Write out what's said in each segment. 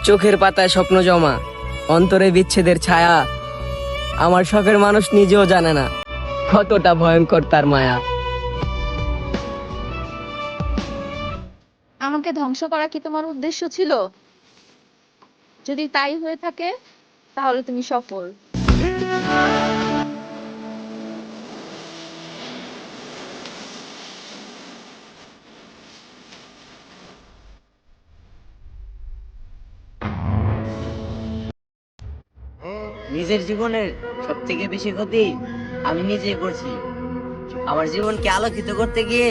চোখের পাতায় স্বপ্ন জমা, অন্তরে বিচ্ছেদের ছায়া। আমার শখের মানুষ নিজেও জানে না কতটা ভয়ঙ্কর তার মায়া। আমাকে ধ্বংস করা কি তোমার উদ্দেশ্য ছিল? যদি তাই হয়ে থাকে তাহলে তুমি সফল। নিজের জীবনের সব থেকে বেশি ক্ষতি আমি নিজেই করছি। আমার জীবনকে আলোকিত করতে গিয়ে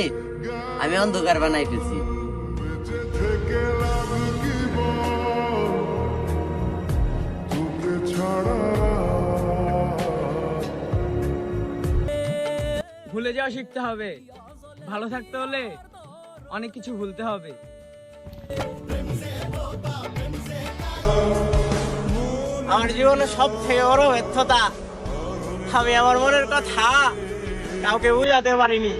আমি অন্ধকার বানাই ফেলছি। ভুলে যাওয়া শিখতে হবে। ভালো থাকতে হলে অনেক কিছু ভুলতে হবে। আমার জীবনের সব থেকে বড় ব্যর্থতা, আমি আমার মনের কথা কাউকে বুঝাতে পারিনি।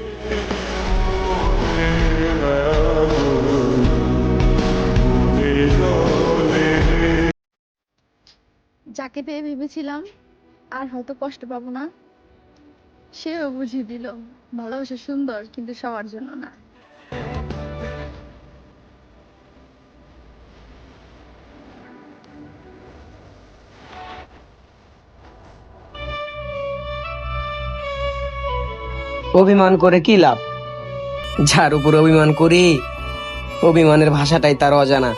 যাকে পেয়ে ভেবেছিলাম আর হয়তো কষ্ট পাবো না, সেও বুঝিয়ে দিল ভালোবাসা সুন্দর কিন্তু সবার জন্য না। অভিমান করে কি লাভ? যার উপর অভিমান করি, অভিমানের ভাষাটাই তার অজানা।